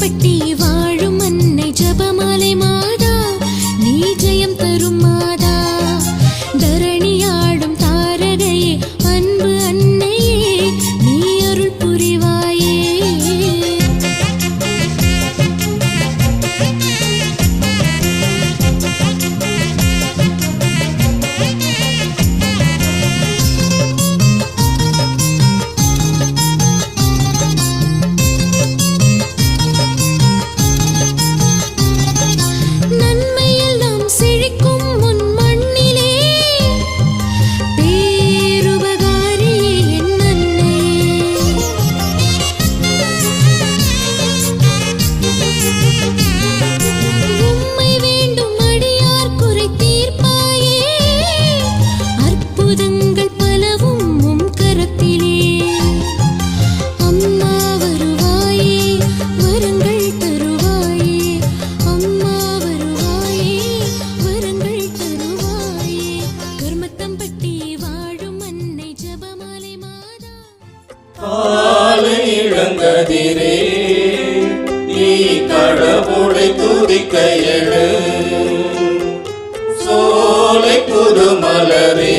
கருமத்தம்பட்டி வாழும் அன்னை ஜபமாலை மாதா, நீ ஜெயம் தரும் மாதா. தரணியாடும் தாரகையே, அன்பு அன்னையே, நீ அருள் புரிவாயே. இளங்கதிரே, நீ கடவுளை துதிக்க எழு. சோலை புதுமலரே,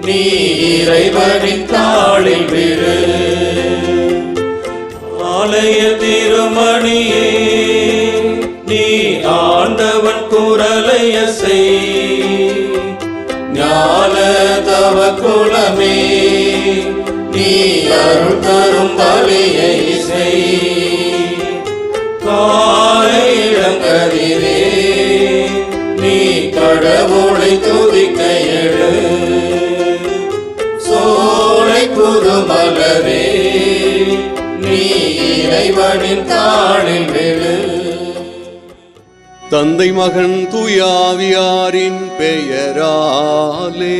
நீ இறைவனின் தாளில் விழு. ஆலய திருமணியே, நீ ஆண்டவன் குரலை அசை. ஞான தவ குலமே, நீ அருள் தரும் பலியை செய். காலை இளங்கதிரே, நீ கடவுளை துதிக்க எழு. சோலை புதுமலரே, நீ இறைவனின் தாளில் விழு. தந்தை மகன் தூயாவியாரின் பெயராலே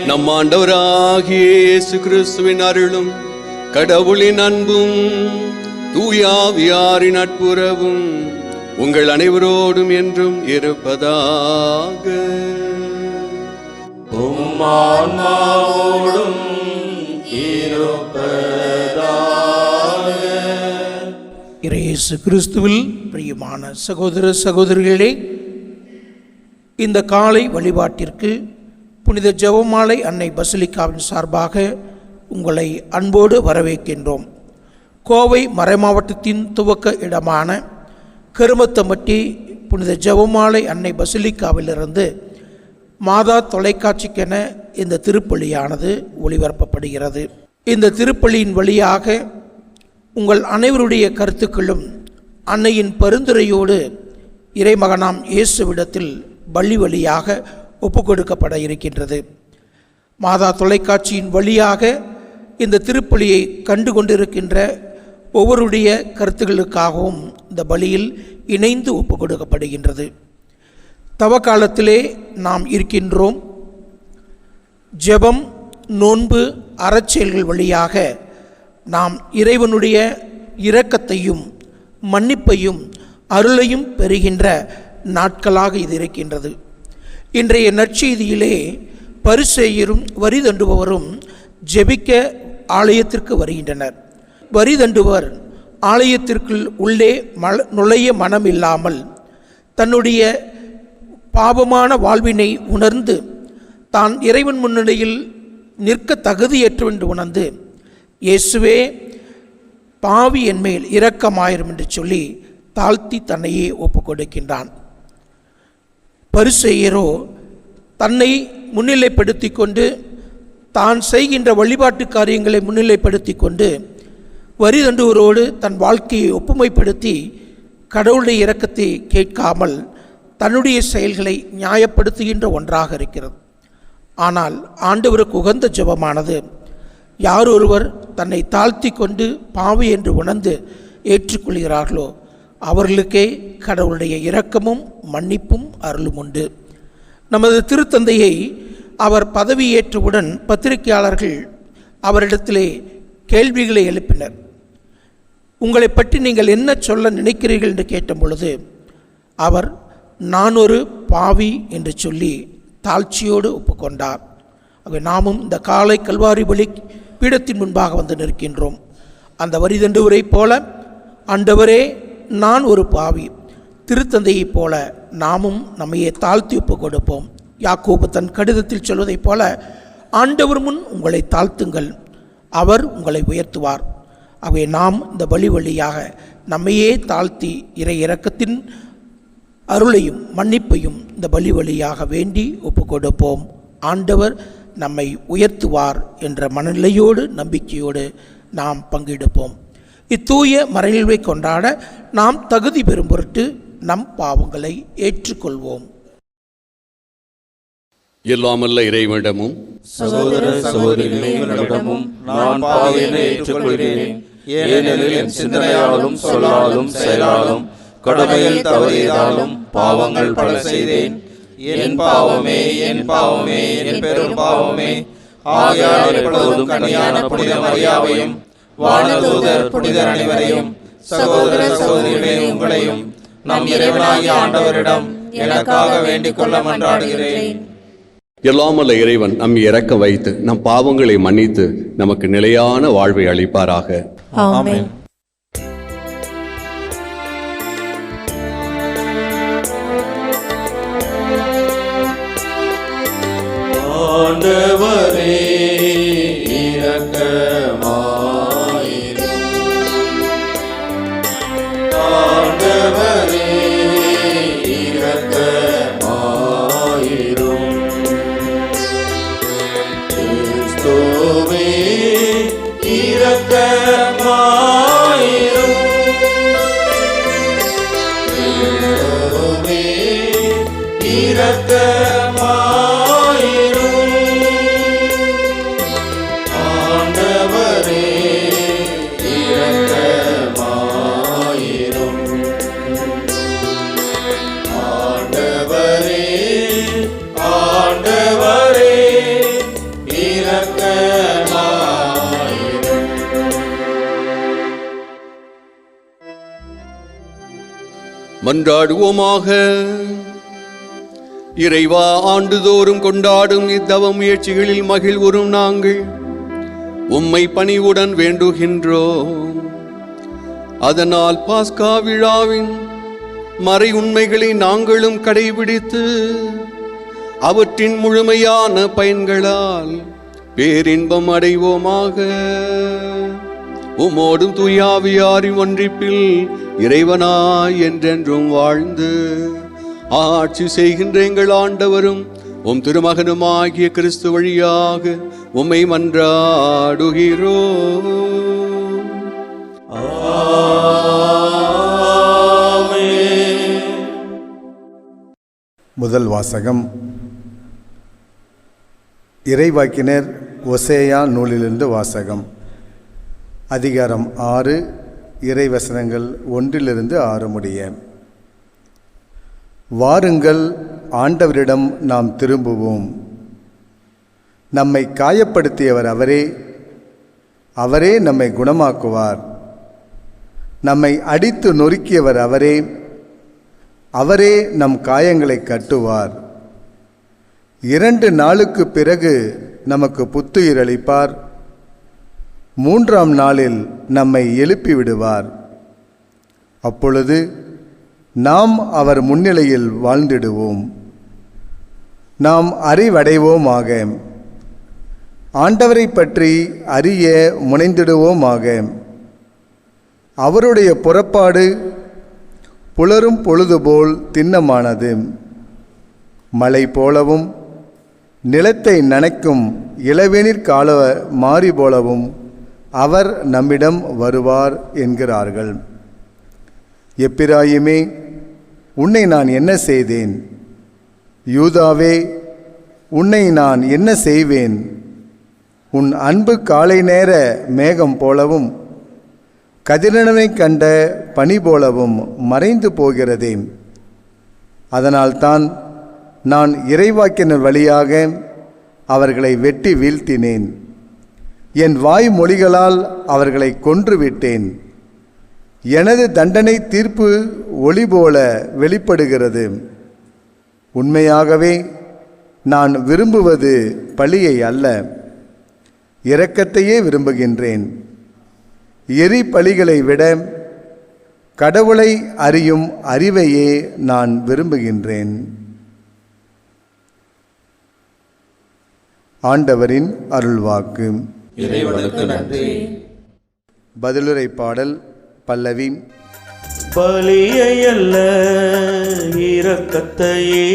நம் ஆண்டவராகிய இயேசு கிறிஸ்துவின் அருளும் கடவுளின் அன்பும் தூயாவியாரின் நட்புறவும் உங்கள் அனைவரோடும் என்றும் இருப்பதாக. உம்மான்மாவோடும் இயேசு கிறிஸ்துவில் பிரியமான சகோதர சகோதரிகளே, இந்த காலை வழிபாட்டிற்கு புனித ஜெபமாலை அன்னை பசிலிக்காவின் சார்பாக உங்களை அன்போடு வரவேற்கின்றோம். கோவை மறைமாவட்டத்தின் துவக்க இடமான கருமத்தம்பட்டி புனித ஜெபமாலை அன்னை பசிலிக்காவிலிருந்து மாதா தொலைக்காட்சிக்கென இந்த திருப்பலியானது ஒளிபரப்பப்படுகிறது. இந்த திருப்பலியின் வழியாக உங்கள் அனைவருடைய கருத்துக்களும் அன்னையின் பரிந்துரையோடு இறைமகனாம் இயேசுவிடத்தில் பலி வழியாக ஒப்புக்கொடுக்கப்பட இருக்கின்றது. மாதா தொலைக்காட்சியின் வழியாக இந்த திருப்பலியை கண்டு கொண்டிருக்கின்ற ஒவ்வொருடைய கருத்துக்களுக்காகவும் இந்த பலியில் இணைந்து ஒப்புக்கொடுக்கப்படுகின்றது. தவக்காலத்திலே நாம் இருக்கின்றோம். ஜெபம், நோன்பு, அறச்செயல்கள் வழியாக நாம் இறைவனுடைய இரக்கத்தையும் மன்னிப்பையும் அருளையும் பெறுகின்ற நாட்களாக இது இருக்கின்றது. இன்றைய நற்செய்தியிலே பரிசேயரும் வரி தண்டுபவரும் ஜெபிக்க ஆலயத்திற்கு வருகின்றனர். வரி தண்டுவர் ஆலயத்திற்குள் உள்ளே நுழைய மனம் இல்லாமல் தன்னுடைய பாவமான வாழ்வினை உணர்ந்து தான் இறைவன் முன்னிலையில் நிற்க தகுதியற்றவென்று உணர்ந்து, இயேசுவே பாவி என்மேல் இரக்கமாயிரும் என்று சொல்லி தாழ்த்தி தன்னையே ஒப்புக் கொடுக்கின்றான். பரிசேயரோ தன்னை முன்னிலைப்படுத்தி கொண்டு தான் செய்கின்ற வழிபாட்டு காரியங்களை முன்னிலைப்படுத்தி கொண்டு வரி தண்டுவரோடு தன் வாழ்க்கையை ஒப்புமைப்படுத்தி கடவுளுடைய இரக்கத்தை கேட்காமல் தன்னுடைய செயல்களை நியாயப்படுத்துகின்ற ஒன்றாக இருக்கிறது. ஆனால் ஆண்டவருக்கு உகந்த ஜெபமானது யார் ஒருவர் தன்னை தாழ்த்தி கொண்டு பாவி என்று உணர்ந்து ஏற்றுக்கொள்கிறார்களோ அவர்களுக்கே கடவுளுடைய இரக்கமும் மன்னிப்பும் அருளும் உண்டு. நமது திருத்தந்தையை அவர் பதவியேற்றவுடன் பத்திரிகையாளர்கள் அவரிடத்திலே கேள்விகளை எழுப்பினர். உங்களை பற்றி நீங்கள் என்ன சொல்ல நினைக்கிறீர்கள் என்று கேட்ட பொழுது அவர் நான் ஒரு பாவி என்று சொல்லி தாழ்ச்சியோடு ஒப்புக்கொண்டார். ஆகவே நாமும் இந்த காலை கல்வாரி பலி பீடத்தின் முன்பாக வந்து நிற்கின்றோம். அந்த வரிதண்டுவரைப் போல, ஆண்டவரே நான் ஒரு பாவி, திருத்தந்தையைப் போல நாமும் நம்மையே தாழ்த்தி ஒப்பு கொடுப்போம். யாக்கோபு தன் கடிதத்தில் சொல்வதைப் போல, ஆண்டவர் முன் உங்களை தாழ்த்துங்கள், அவர் உங்களை உயர்த்துவார். ஆகவே நாம் இந்த பலி வழியாக நம்மையே தாழ்த்தி இறை இரக்கத்தின் அருளையும் மன்னிப்பையும் இந்த பலி வழியாக வேண்டி ஒப்பு கொடுப்போம். ஆண்டவர் நம்மை உயர்த்துவார் என்ற மனநிலையோடு நம்பிக்கையோடு நாம் பங்கெடுப்போம். இத்தூய மறைநிகழ்வை கொண்டாட நாம் தகுதி பெறும் பொருட்டு நம் பாவங்களை ஏற்றுக்கொள்வோம். எல்லாமல்ல இறைவனிடமும் சகோதர சகோதரிகளிடமும் நான் பாவியனை ஏற்றுக்கொள்கிறேன். ஏனெனில் என் சிந்தனையாலும் சொல்லாலும் செயலாலும் கடமையில் தவறியதாலும் பாவங்கள் பல செய்தேன். என் பாவமே என் பாவமே என் பெரும் பாவமே. ஆகையால் எப்பொழுதும் கன்னியான புனித மரியாவையும் வானதூதர் புனிதர் அனைவரையும் சகோதர சகோதரிகளே உங்களையும் நம் இறைவனாகிய ஆண்டவரிடம் எனக்காக வேண்டிக் கொள்ள மன்றாடுகிறேன். எல்லாமல்ல இறைவன் நம்மை இறக்க வைத்து நம் பாவங்களை மன்னித்து நமக்கு நிலையான வாழ்வை அளிப்பாராக. ஆமென். ஆண்டவரே இரக்கமாயிரும். ஆண்டவரே இரக்கமாயிரும். கிறிஸ்துவே இரக்கமாயிரும். கிறிஸ்துவே இரக்கமாயிரும். ஆண்டவரே இரக்கமாயிரும். ஆண்டவரே ஆண்டவரே இரக்கமாயிரும். மன்றாடுவோமாக. இறைவா, ஆண்டுதோறும் கொண்டாடும் இத்தவ முயற்சிகளில் மகிழ்வுறும் நாங்கள் உம்மை பணிவுடன் வேண்டுகின்றோம். அதனால் பாஸ்கா விழாவின் மறை உண்மைகளை நாங்களும் கடைபிடித்து அவற்றின் முழுமையான பயன்களால் பேரின்பம் அடைவோமாக. உம்மோடும் தூயாவியாரின் ஒன்றிப்பில் இறைவனாய் என்றென்றும் வாழ்ந்து ஆட்சி செய்கின்ற எங்கள் ஆண்டவரும் உம் திருமகனுமாகிய கிறிஸ்து வழியாக உம்மை மன்றாடுகிறோம். முதல் வாசகம். இறைவாக்கினர் ஒசேயா நூலிலிருந்து வாசகம். அதிகாரம் 6, இறைவசனங்கள் 1-6 முடிய. வாருங்கள், ஆண்டவரிடம் நாம் திரும்புவோம். நம்மை காயப்படுத்தியவர் அவரே, அவரே நம்மை குணமாக்குவார். நம்மை அடித்து நொறுக்கியவர் அவரே, அவரே நம் காயங்களை கட்டுவார். 2 நாளுக்கு பிறகு நமக்கு புத்துயிர் அளிப்பார். 3ஆம் நாளில் நம்மை எழுப்பி விடுவார். அப்பொழுது நாம் அவர் முன்னிலையில் வாழ்ந்திடுவோம். நாம் அறிவடைவோமாக. ஆண்டவரை பற்றி அறிய முனைந்திடுவோமாக. அவருடைய புறப்பாடு புலரும் பொழுதுபோல் திண்ணமானது. மழை போலவும் நிலத்தை நனைக்கும் இளவேனிற் கால மாறி போலவும் அவர் நம்மிடம் வருவார் என்கிறார்கள். எப்பிராயிமே, உன்னை நான் என்ன செய்தேன்? யூதாவே, உன்னை நான் என்ன செய்வேன்? உன் அன்பு காலை நேர மேகம் போலவும் கதிரவனை கண்ட பனி போலவும் மறைந்து போகிறதே. அதனால்தான் நான் இறைவாக்கினர் வழியாக அவர்களை வெட்டி வீழ்த்தினேன். என் வாய் மொழிகளால் அவர்களை கொன்றுவிட்டேன். எனது தண்டனை தீர்ப்பு ஒளி போல வெளிப்படுகிறது. உண்மையாகவே நான் விரும்புவது பழியை அல்ல, இரக்கத்தையே விரும்புகின்றேன். எரி பழிகளை விட கடவுளை அறியும் அறிவையே நான் விரும்புகின்றேன். ஆண்டவரின் அருள்வாக்கு. இறைவனுக்கு நன்றி. பதிலுரை பாடல் பல்லவி. பலியை அல்ல இரக்கத்தையே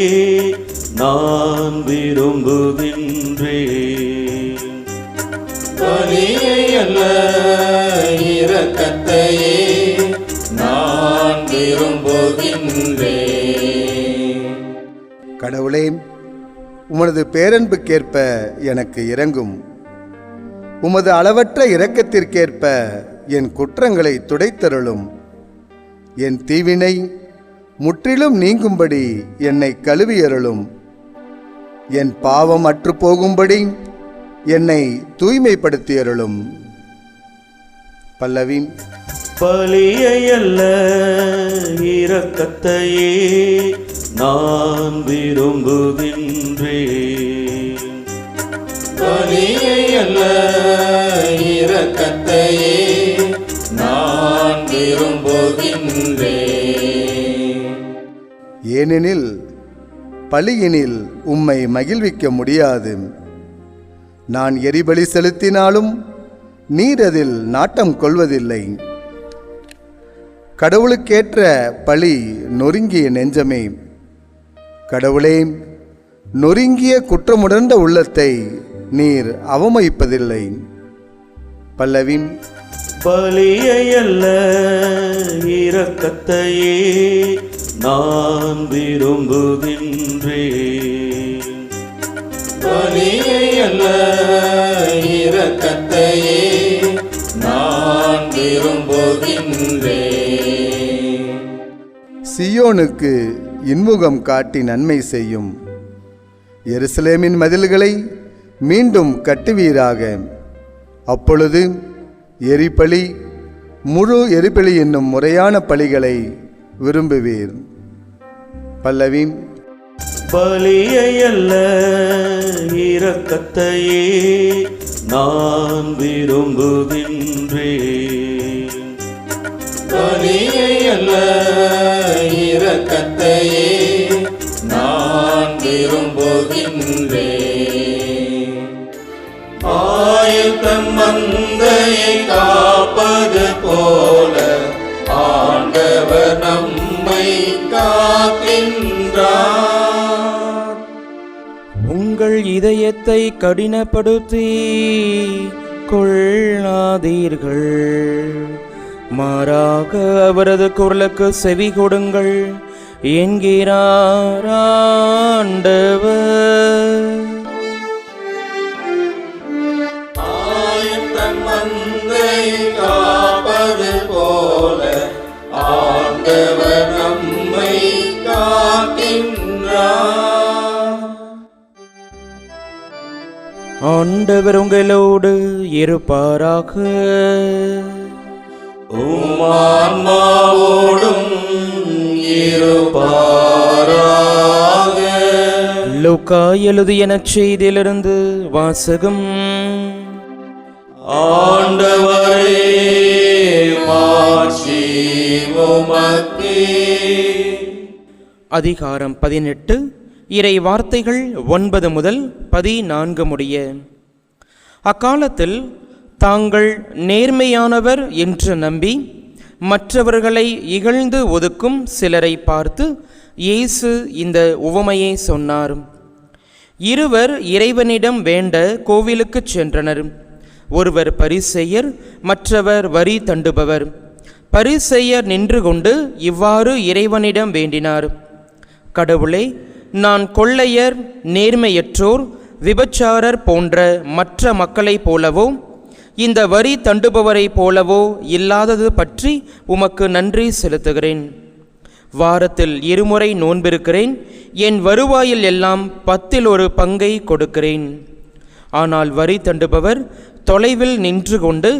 நான் விரும்புகின்றேன். பலியை அல்ல இரக்கத்தையே நான் விரும்புகின்றேன். கடவுளே, உமது பேரன்புக்கேற்ப எனக்கு இரங்கும். உமது அளவற்ற இரக்கத்திற்கேற்ப என் குற்றங்களை துடைத்தருளும். என் தீவினை முற்றிலும் நீங்கும்படி என்னை கழுவியருளும். என் பாவம் அற்று போகும்படி என்னை தூய்மைப்படுத்தியருளும். பல்லவி. பலியை அல்ல இரக்கத்தையே நான் விரும்புகின்றேன். பலியை அல்ல இரக்கத்தையே நான் விரும்புகின்றேன். ஏனெனில் பலியினில் உம்மை மகிழ்விக்க முடியாது. நான் எரிபலி செலுத்தினாலும் நீர் அதில் நாட்டம் கொள்வதில்லை. கடவுளுக்கேற்ற பலி நொறுங்கிய நெஞ்சமே. கடவுளே, நொறுங்கிய குற்றமுணர்ந்த உள்ளத்தை நீர் அவமதிப்பதில்லை. பல்லவி. பலியை அல்ல இரக்கத்தையே நான் விரும்புகின்றேன். பலியை அல்ல இரக்கத்தையே நான் விரும்புகின்றேன். சியோனுக்கு இன்முகம் காட்டி நன்மை செய்யும். எருசலேமின் மதில்களை மீண்டும் கட்டுவீராக. அப்பொழுது எரிபலி, முழு எரிபலி என்னும் முறையான பலிகளை விரும்புவீர். பல்லவி. பலியை அல்ல இரக்கத்தையே நான் விரும்புகின்றேன். பலியை அல்ல இரக்கத்தையே நான் விரும்புகின்றேன். ஆயத்தம் மந்தையை காப்பது போல ஆண்டவர் நம்மை காக்கின்றார். உங்கள் இதயத்தை கடினப்படுத்தி கொள்ளாதீர்கள், மாறாக அவரது குரலுக்கு செவி கொடுங்கள் என்கிறார் ஆண்டவர். ஆயத்தம் மந்தையை காப்பது போல ஆண்டவர் நம்மை காக்கின்றார். ஆண்டவர் உங்களோடு இருப்பாராக. உம்மான்மாவோடும் இருப்பாராக. லூக்கா எழுதிய நற்செய்தியிலிருந்து வாசகம். ஆண்டவரே, மாட்சி உமக்கே. அதிகாரம் 18, இறை வார்த்தைகள் 9 முதல் 14 முடிய. அக்காலத்தில் தாங்கள் நேர்மையானவர் என்று நம்பி மற்றவர்களை இகழ்ந்து ஒதுக்கும் சிலரை பார்த்து இயேசு இந்த உவமையை சொன்னார். இருவர் இறைவனிடம் வேண்ட கோவிலுக்குச் சென்றனர். ஒருவர் பரிசேயர், மற்றவர் வரி தண்டுபவர். பரிசேயர் நின்று கொண்டு இவ்வாறு இறைவனிடம் வேண்டினார்: கடவுளே, நான் கொள்ளையர், நேர்மையற்றோர், விபச்சாரர் போன்ற மற்ற மக்களைப் போலவோ இந்த வரி தண்டுபவரைப் போலவோ இல்லாதது பற்றி உமக்கு நன்றி செலுத்துகிறேன். வாரத்தில் 2 முறை நோன்பிருக்கிறேன். என் வருவாயில் எல்லாம் 10 பங்கை கொடுக்கிறேன். ஆனால் வரி தண்டுபவர் தொலைவில் நின்று கொண்டு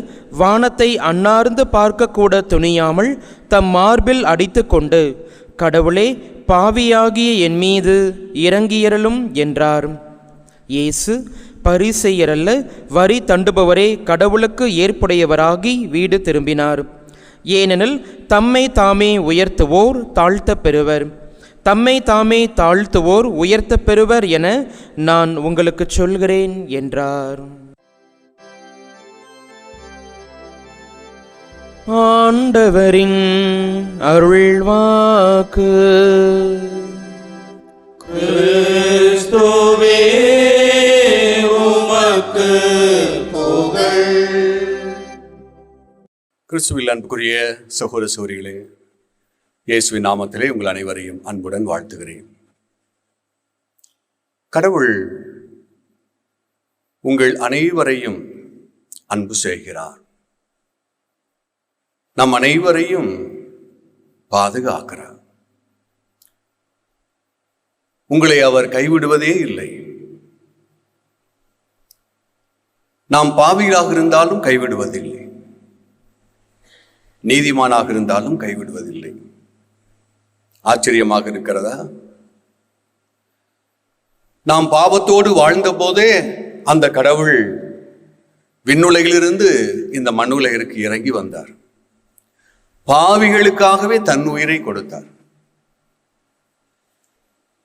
வானத்தை அண்ணார்ந்து பார்க்கக்கூட துணியாமல் தம் மார்பில் அடித்து கொண்டு, கடவுளே, பாவியாகிய என் மீது இறங்கியறலும் என்றார். இயேசு, பரிசேயரல்ல, வரி தண்டுபவரே கடவுளுக்கு ஏற்புடையவராகி வீடு திரும்பினார். ஏனெனில் தம்மை தாமே உயர்த்துவோர் தாழ்த்தப் பெறுவர், தம்மை தாமே தாழ்த்துவோர் உயர்த்தப் பெறுவர் என நான் உங்களுக்கு சொல்கிறேன் என்றார். ஆண்டவரின் அருள்வாக்கு. கிறிஸ்துவே உமக்கு புகழ். கிறிஸ்துவில் அன்புக்குரிய சகோதர சகோதரிகளே, இயேசுவின் நாமத்திலே உங்கள் அனைவரையும் அன்புடன் வாழ்த்துகிறேன். கடவுள் உங்கள் அனைவரையும் அன்பு செய்கிறார். நம் அனைவரையும் பாதுகாக்கிறார். உங்களை அவர் கைவிடுவதே இல்லை. நாம் பாவிகளாக இருந்தாலும் கைவிடுவதில்லை, நீதிமானாக இருந்தாலும் கைவிடுவதில்லை. ஆச்சரியமாக இருக்கிறதா? நாம் பாவத்தோடு வாழ்ந்த போதே அந்த கடவுள் விண்ணுலகிலிருந்து இந்த மண்ணுலகிற்கு இறங்கி வந்தார். பாவிகளுக்காகவே தன் உயிரை கொடுத்தார்.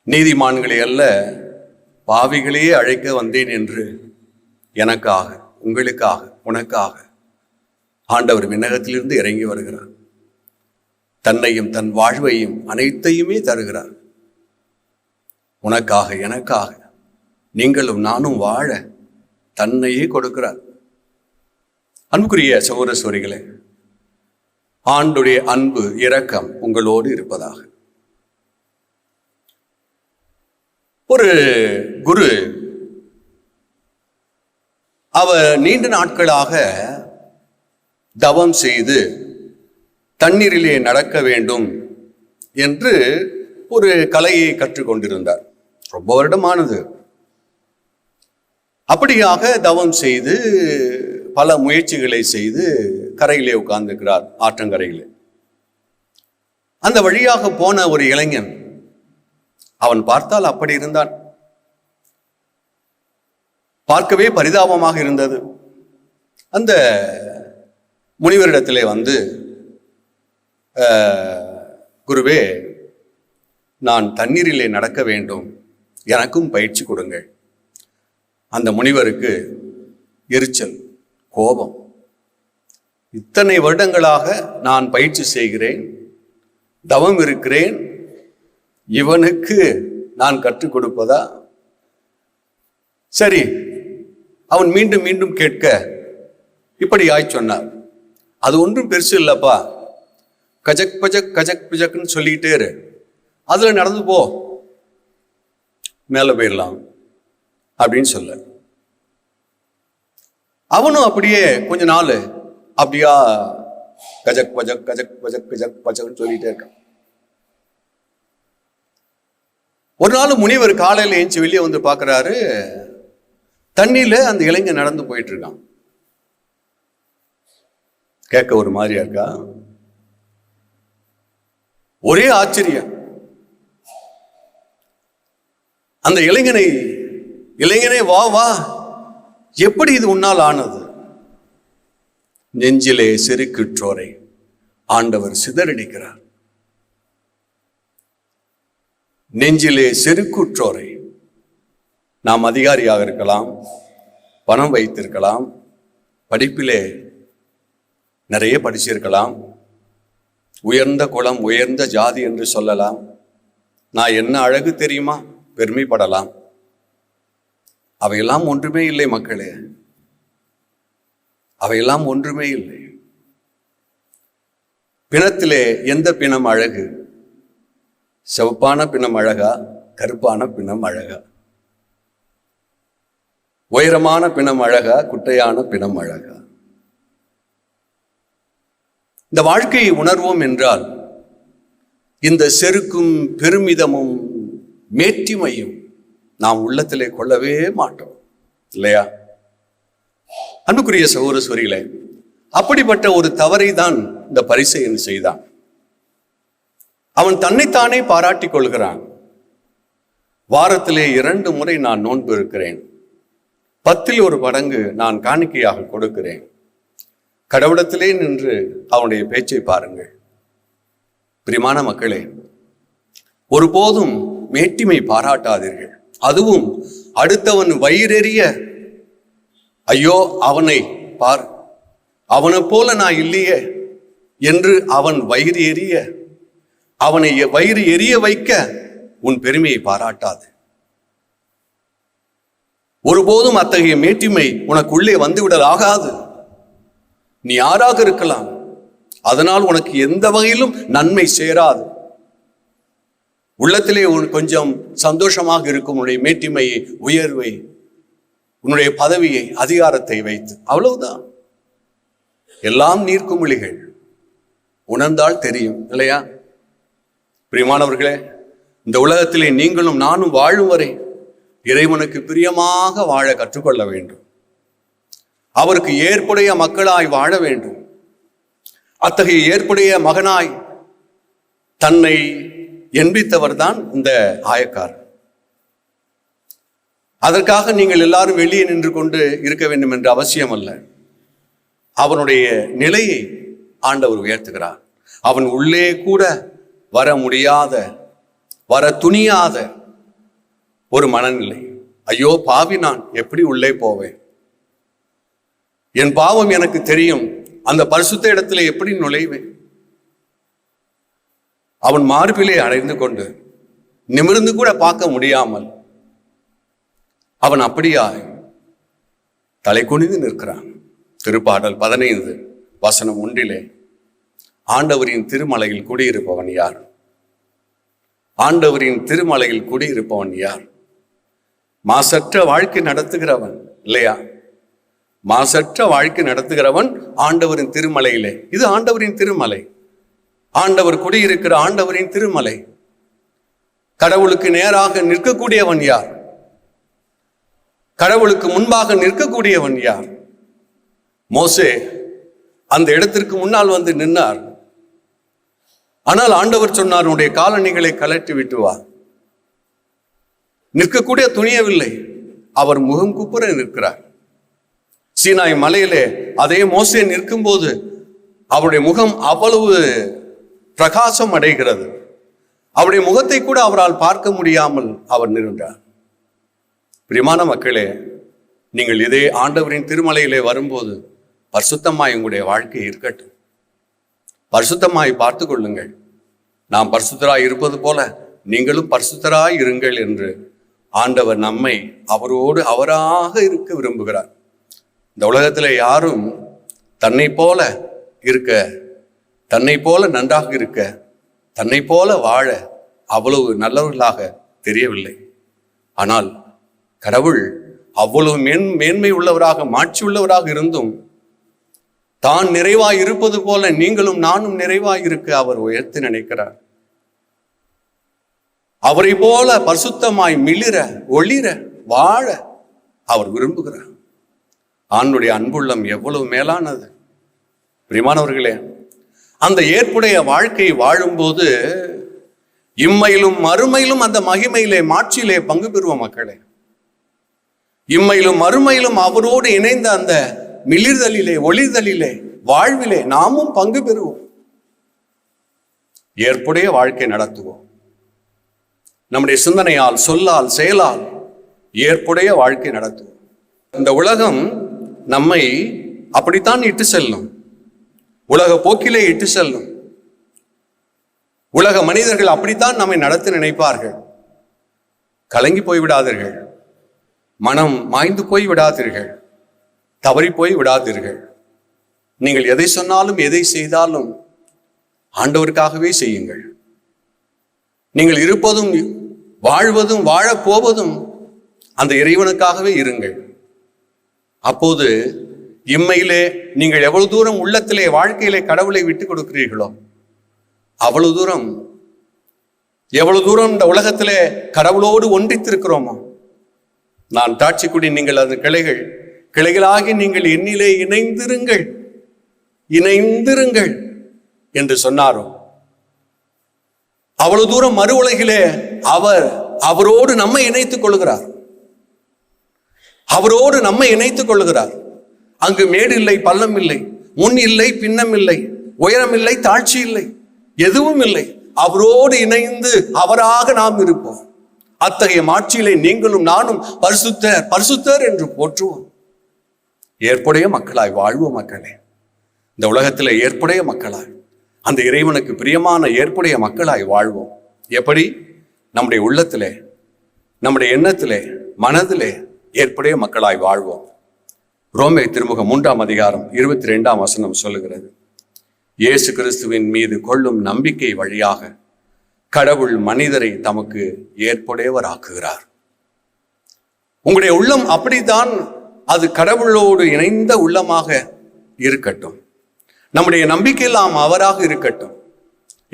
நீதிமான்களை அல்ல, பாவிகளையே அழைக்க வந்தேன் என்று எனக்காக, உங்களுக்காக, உனக்காக ஆண்டவர் விண்ணகத்திலிருந்து இறங்கி வருகிறார். தன்னையும் தன் வாழ்வையும் அனைத்தையுமே தருகிறார். உனக்காக, எனக்காக, நீங்களும் நானும் வாழ தன்னையே கொடுக்கிறார். அன்புக்குரிய சகோதர சகோதரிகளே, ஆண்டுடைய அன்பு இரக்கம் உங்களோடு இருப்பதாக. ஒரு குரு, அவர் நீண்ட நாட்களாக தவம் செய்து தண்ணீரிலே நடக்க வேண்டும் என்று ஒரு கலையை கற்றுக்கொண்டிருந்தார். ரொம்ப வருடமானது. அப்படியாக தவம் செய்து பல முயற்சிகளை செய்து கரையிலே உட்கார்ந்திருக்கிறார், ஆற்றங்கரையிலே. அந்த வழியாக போன ஒரு இளைஞன், அவன் பார்த்தால் அப்படி இருந்தான். பார்க்கவே பரிதாபமாக இருந்தது. அந்த முனிவரிடத்திலே வந்து, குருவே, நான் தண்ணீரிலே நடக்க வேண்டும், எனக்கும் பயிற்சி கொடுங்கள். அந்த முனிவருக்கு எரிச்சல், கோபம். இத்தனை வருடங்களாக நான் பயிற்சி செய்கிறேன், தவம் இருக்கிறேன், இவனுக்கு நான் கற்றுக் கொடுப்பதா? சரி, அவன் மீண்டும் மீண்டும் கேட்க இப்படி சொன்னார். அது ஒன்றும் பெருசு இல்லப்பா, கஜக் பஜக் கஜக் பஜக்னு சொல்லிக்கிட்டே இரு, அதுல நடந்து போ, மேல போயிடலாம் அப்படின்னு சொல்ல. அவனும் அப்படியே கொஞ்ச நாள் அப்படியா கஜக் பஜக் கஜக் பஜக் கஜக் பஜக்னு சொல்லிட்டே இருக்கான். ஒரு நாள் முனிவர் காலையில ஏஞ்சி வெளியே வந்து பார்க்கிறாரு, தண்ணியில அந்த இளைஞன் நடந்து போயிட்டு இருக்கான். கேட்க ஒரு மாதிரியா இருக்கா? ஒரே ஆச்சரியம். அந்த இளைஞனை வா வா, எப்படி இது உன்னால் ஆனது? நெஞ்சிலே செருக்குற்றோரை ஆண்டவர் சிதறடிக்கிறார். நெஞ்சிலே செருக்குற்றோரை. நாம் அதிகாரியாக இருக்கலாம், பணம் வைத்திருக்கலாம், படிப்பிலே நிறைய படிச்சிருக்கலாம், உயர்ந்த குலம், உயர்ந்த ஜாதி என்று சொல்லலாம். நான் என்ன அழகு தெரியுமா பெருமைப்படலாம். அவையெல்லாம் ஒன்றுமே இல்லை மக்களே, அவையெல்லாம் ஒன்றுமே இல்லை. பிணத்திலே எந்த பிணம் அழகு? சிவப்பான பிணம் அழகா, கருப்பான பிணம் அழகா? உயரமான பிணம் அழகா, குட்டையான பிணம் அழகா? இந்த வாழ்க்கையை உணர்வோம் என்றால் இந்த செருக்கும் பெருமிதமும் மேட்டிமையும் நாம் உள்ளத்திலே கொள்ளவே மாட்டோம், இல்லையா? அன்புக்குரிய சகோதர சகோதரிகளே, அப்படிப்பட்ட ஒரு தவறை தான் இந்த பரிசேயன் செய்தான். அவன் தன்னைத்தானே பாராட்டிக் கொள்கிறான். வாரத்திலே 2 முறை நான் நோன்பு இருக்கிறேன், 10ல் 1 மடங்கு நான் காணிக்கையாக கொடுக்கிறேன். கடவுளத்திலே நின்று அவனுடைய பேச்சை பாருங்கள். பிரியமான மக்களே, ஒருபோதும் மேட்டிமை பாராட்டாதீர்கள். அதுவும் அடுத்தவன் வயிறெறிய, ஐயோ அவனை பார், அவனை போல நான் இல்லையே என்று அவன் வயிறு எரிய, அவனை வயிறு எரிய வைக்க உன் பெருமையை பாராட்டாது. ஒருபோதும் அத்தகைய மேட்டிமை உனக்குள்ளே வந்துவிடல் ஆகாது. நீ யாராக இருக்கலாம், அதனால் உனக்கு எந்த வகையிலும் நன்மை சேராது. உள்ளத்திலே கொஞ்சம் சந்தோஷமாக இருக்கும் உன்னுடைய மேட்டிமையை, உயர்வை, உன்னுடைய பதவியை, அதிகாரத்தை வைத்து, அவ்வளவுதான். எல்லாம் நீர்க்குமிழிகள், உணர்ந்தால் தெரியும் இல்லையா? பிரியமானவர்களே, இந்த உலகத்திலே நீங்களும் நானும் வாழும் வரை இறைவனுக்கு பிரியமாக வாழ கற்றுக்கொள்ள வேண்டும். அவருக்கு ஏற்புடைய மக்களாய் வாழ வேண்டும். அத்தகைய ஏற்புடைய மகனாய் தன்னை எண்பித்தவர் தான் இந்த ஆயக்காரர். அதற்காக நீங்கள் எல்லாரும் வெளியே நின்று கொண்டு இருக்க வேண்டும் என்ற அவசியம் அல்ல. அவனுடைய நிலையை ஆண்டவர் உயர்த்துகிறார். அவன் உள்ளே கூட வர முடியாத, வர துணியாத ஒரு மனநிலை. ஐயோ பாவி, நான் எப்படி உள்ளே போவேன்? என் பாவம் எனக்கு தெரியும், அந்த பரிசுத்த இடத்துல எப்படி நுழைவேன்? அவன் மார்பிலே அடைந்து கொண்டு நிமிர்ந்து கூட பார்க்க முடியாமல் அவன் அப்படியாய் தலை குனிந்து நிற்கிறான். திருப்பாடல் 15 வசனம் 1 ஆண்டவரின் திருமலையில் குடியிருப்பவன் யார்? ஆண்டவரின் திருமலையில் குடியிருப்பவன் யார்? மாசற்ற வாழ்க்கை நடத்துகிறவன் இல்லையா? மாசற்ற வாழ்க்கை நடத்துகிறவன் ஆண்டவரின் திருமலையிலே. இது ஆண்டவரின் திருமலை, ஆண்டவர் குடியிருக்கிற ஆண்டவரின் திருமலை. கடவுளுக்கு நேராக நிற்கக்கூடியவன் யார்? கடவுளுக்கு முன்பாக நிற்கக்கூடியவன் யார்? மோசே அந்த இடத்திற்கு முன்னால் வந்து நின்றார். ஆனால் ஆண்டவர் சொன்னார், உன்னுடைய காலணிகளை கலட்டி விட்டு வா. நிற்கக்கூடிய துணியவில்லை, அவர் முகம் குப்புற நிற்கிறார். சீனாய் மலையிலே அதே மோசே நிற்கும் போது அவருடைய முகம் அவ்வளவு பிரகாசம் அடைகிறது. அவருடைய முகத்தை கூட அவரால் பார்க்க முடியாமல் அவர் நின்றார். பிரியமான மக்களே, நீங்கள் இதே ஆண்டவரின் திருமலையிலே வரும்போது பரிசுத்தமாய் உங்களுடைய வாழ்க்கை இருக்கட்டும். பரிசுத்தமாய் பார்த்து கொள்ளுங்கள். நாம் பரிசுத்தராய் இருப்பது போல நீங்களும் பரிசுத்தராய் இருங்கள் என்று ஆண்டவர் நம்மை அவரோடு அவராக இருக்க விரும்புகிறார். இந்த உலகத்தில் யாரும் தன்னை போல இருக்க, தன்னை போல நன்றாக இருக்க, தன்னை போல வாழ அவ்வளவு நல்லவர்களாக தெரியவில்லை. ஆனால் கடவுள் அவ்வளவு மேன்மை உள்ளவராக, மாட்சி உள்ளவராக இருந்தும் தான் நிறைவாய் இருப்பது போல நீங்களும் நானும் நிறைவாய் இருக்க அவர் உயர்த்தி நினைக்கிறார். அவரை போல பரிசுத்தமாய் மிளிர, ஒளிர, வாழ அவர் விரும்புகிறார். ஆணுடைய அன்புள்ளம் எவ்வளவு மேலானது! பிரியமானவர்களே, அந்த ஏற்புடைய வாழ்க்கை வாழும்போது இம்மையிலும் மறுமையிலும் அந்த மகிமையிலே, மாட்சியிலே பங்கு பெறுவோம் மக்களே. இம்மையிலும் மறுமையிலும் அவரோடு இணைந்த அந்த மிளிர்தலிலே, ஒளிர்தலிலே, வாழ்விலே நாமும் பங்கு பெறுவோம். ஏற்புடைய வாழ்க்கை நடத்துவோம். நம்முடைய சிந்தனையால், சொல்லால், செயலால் ஏற்புடைய வாழ்க்கை நடத்துவோம். இந்த உலகம் நம்மை அப்படித்தான் இட்டு செல்லும். உலக போக்கிலே இட்டு செல்லும். உலக மனிதர்கள் அப்படித்தான் நம்மை நடத்த நினைப்பார்கள். கலங்கி போய்விடாதீர்கள். மனம் மாய்ந்து போய் விடாதீர்கள். தவறி போய் விடாதீர்கள். நீங்கள் எதை சொன்னாலும், எதை செய்தாலும் ஆண்டவருக்காகவே செய்யுங்கள். நீங்கள் இருப்பதும், வாழ்வதும், வாழப்போவதும் அந்த இறைவனுக்காகவே இருங்கள். அப்போது இம்மையிலே நீங்கள் எவ்வளவு தூரம் உள்ளத்திலே, வாழ்க்கையிலே கடவுளை விட்டு கொடுக்கிறீர்களோ அவ்வளவு தூரம், எவ்வளவு தூரம் இந்த உலகத்திலே கடவுளோடு ஒன்றித்திருக்கிறோமோ. நான் தாட்சிக்குடி, நீங்கள் அந்த கிளைகளாகி நீங்கள் என்னிலே இணைந்திருங்கள், இணைந்திருங்கள் என்று சொன்னாரோ அவ்வளவு தூரம் மறு உலகிலே அவரோடு நம்மை இணைத்துக் கொள்கிறார். அவரோடு நம்மை இணைத்துக் கொள்கிறார். அங்கு மேடு இல்லை, பள்ளம் இல்லை, முன் இல்லை, பின்னம் இல்லை, உயரம் இல்லை, தாழ்ச்சி இல்லை, எதுவும் இல்லை. அவரோடு இணைந்து அவராக நாம் இருப்போம். அத்தகைய மாட்சியிலே நீங்களும் நானும் பரிசுத்தர் பரிசுத்தர் என்று போற்றுவோம். ஏற்புடைய மக்களாய் வாழ்வோம். மக்களே, இந்த உலகத்தில் ஏற்புடைய மக்களாய், அந்த இறைவனுக்கு பிரியமான ஏற்புடைய மக்களாய் வாழ்வோம். எப்படி? நம்முடைய உள்ளத்திலே, நம்முடைய எண்ணத்திலே, மனதிலே ஏற்புடைய மக்களாய் வாழ்வோம். ரோமே திருமுகம் 3ஆம் அதிகாரம் 22ஆம் வசனம் சொல்லுகிறது, இயேசு கிறிஸ்துவின் மீது கொள்ளும் நம்பிக்கை வழியாக கடவுள் மனிதரை தமக்கு ஏற்புடையவராக்குகிறார். உங்களுடைய உள்ளம் அப்படித்தான், அது கடவுளோடு இணைந்த உள்ளமாக இருக்கட்டும். நம்முடைய நம்பிக்கையெல்லாம் அவராக இருக்கட்டும்.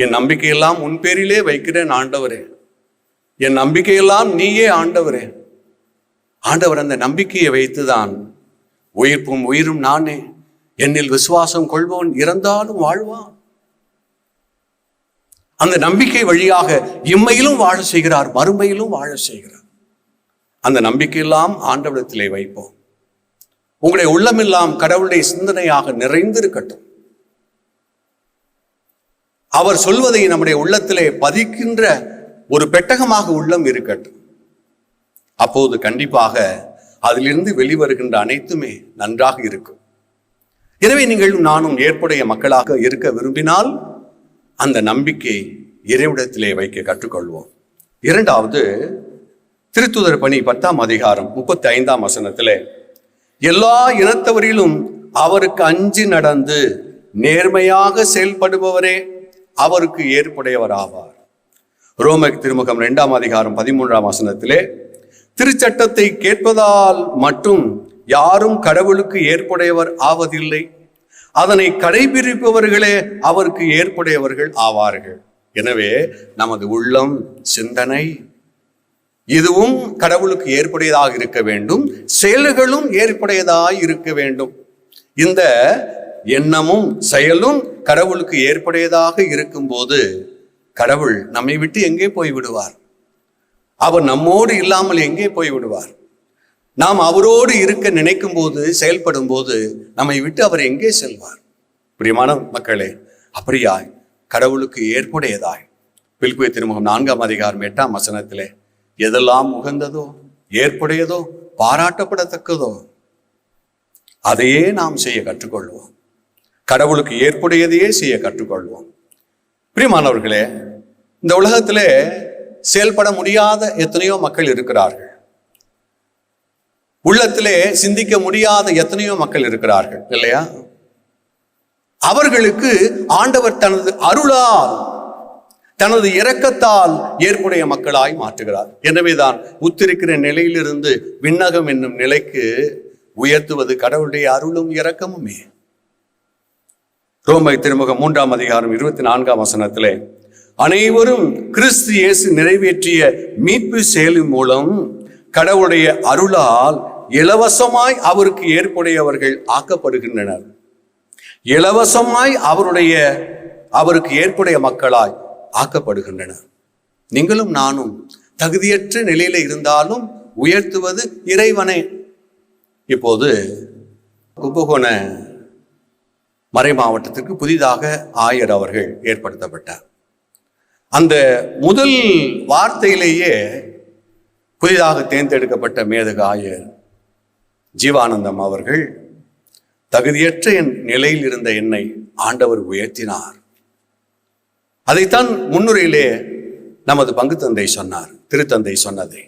என் நம்பிக்கையெல்லாம் உன் பேரிலே வைக்கிறேன் ஆண்டவரே, என் நம்பிக்கையெல்லாம் நீயே ஆண்டவரே. ஆண்டவர் அந்த நம்பிக்கையை வைத்துதான் உயிர்ப்பும் உயிரும் நானே, என்னில் விசுவாசம் கொள்வோன் இறந்தாலும் வாழ்வான். அந்த நம்பிக்கை வழியாக இம்மையிலும் வாழ செய்கிறார், மறுமையிலும் வாழ செய்கிறார். அந்த நம்பிக்கையெல்லாம் ஆண்டவரிடத்திலே வைப்போம். உங்களுடைய உள்ளமெல்லாம் கடவுளுடைய சிந்தனையாக நிறைந்திருக்கட்டும். அவர் சொல்வதை நம்முடைய உள்ளத்திலே பதிக்கின்ற ஒரு பெட்டகமாக உள்ளம் இருக்கட்டும். அப்போது கண்டிப்பாக அதிலிருந்து வெளிவருகின்ற அனைத்துமே நன்றாக இருக்கும். எனவே நீங்கள் நானும் ஏற்புடைய மக்களாக இருக்க விரும்பினால் அந்த நம்பிக்கை இறைவிடத்திலே வைக்க கற்றுக்கொள்வோம். இரண்டாவது, திருத்தூதர் பணி 10ஆம் அதிகாரம் 35ஆம் வசனத்திலே, எல்லா இனத்தவரிலும் அவருக்கு அஞ்சி நடந்து நேர்மையாக செயல்படுபவரே அவருக்கு ஏற்புடையவராவார். ரோமர் திருமுகம் 2ஆம் அதிகாரம் 13ஆம் வசனத்திலே, திருச்சட்டத்தை கேட்பதால் மட்டும் யாரும் கடவுளுக்கு ஏற்புடையவர் ஆவதில்லை, அதனை கடைபிடிப்பவர்களே அவருக்கு ஏற்புடையவர்கள் ஆவார்கள். எனவே நமது உள்ளம், சிந்தனை இதுவும் கடவுளுக்கு ஏற்புடையதாக இருக்க வேண்டும், செயல்களும் ஏற்புடையதாக இருக்க வேண்டும். இந்த எண்ணமும் செயலும் கடவுளுக்கு ஏற்புடையதாக இருக்கும்போது கடவுள் நம்மை விட்டு எங்கே போய் விடுவார்? அவர் நம்மோடு இல்லாமல் எங்கே போய் விடுவார்? நாம் அவரோடு இருக்க நினைக்கும் போது, செயல்படும் போது நம்மை விட்டு அவர் எங்கே செல்வார்? பிரியமான மக்களே, அப்படியாய் கடவுளுக்கு ஏற்புடையதாய் பிலிப்பியர் திருமுகம் 4ஆம் அதிகாரம் 8ஆம் வசனத்திலே, எதெல்லாம் உகந்ததோ, ஏற்புடையதோ, பாராட்டப்படத்தக்கதோ அதையே நாம் செய்ய கற்றுக்கொள்வோம். கடவுளுக்கு ஏற்புடையதையே செய்ய கற்றுக்கொள்வோம். பிரியமானவர்களே, இந்த உலகத்திலே செயல்பட முடியாத எத்தனையோ மக்கள் இருக்கிறார்கள். உள்ளத்திலே சிந்திக்க முடியாத எத்தனையோ மக்கள் இருக்கிறார்கள், இல்லையா? அவர்களுக்கு ஆண்டவர் தனது அருளால், தனது இரக்கத்தால் ஏற்புடைய மக்களாய் மாற்றுகிறார். எனவேதான் உத்திருக்கிற நிலையிலிருந்து விண்ணகம் என்னும் நிலைக்கு உயர்த்துவது கடவுளுடைய அருளும் இரக்கமுமே. ரோமர் திருமுகம் 3ஆம் அதிகாரம் 24ஆம் வசனத்திலே, அனைவரும் கிறிஸ்து இயேசு நிறைவேற்றிய மீட்பு செயலின் மூலம் கடவுளுடைய அருளால் இலவசமாய் அவருக்கு ஏற்புடையவர்கள் ஆக்கப்படுகின்றனர். இலவசமாய் அவருக்கு ஏற்புடைய மக்களாய் ஆக்கப்படுகின்றனர். நீங்களும் நானும் தகுதியற்ற நிலையில இருந்தாலும் உயர்த்துவது இறைவனே. இப்போது கும்பகோண மறை மாவட்டத்திற்கு புதிதாக ஆயர் அவர்கள் ஏற்படுத்தப்பட்டார். அந்த முதல் வார்த்தையிலேயே புதிதாக தேர்ந்தெடுக்கப்பட்ட மேதக ஆயர் ஜீவானந்தம் அவர்கள், தகுதியற்ற என் நிலையில் இருந்த என்னை ஆண்டவர் உயர்த்தினார். அதைத்தான் முன்னுரையிலே நமது பங்கு தந்தை சொன்னார், திருத்தந்தை சொன்னதை.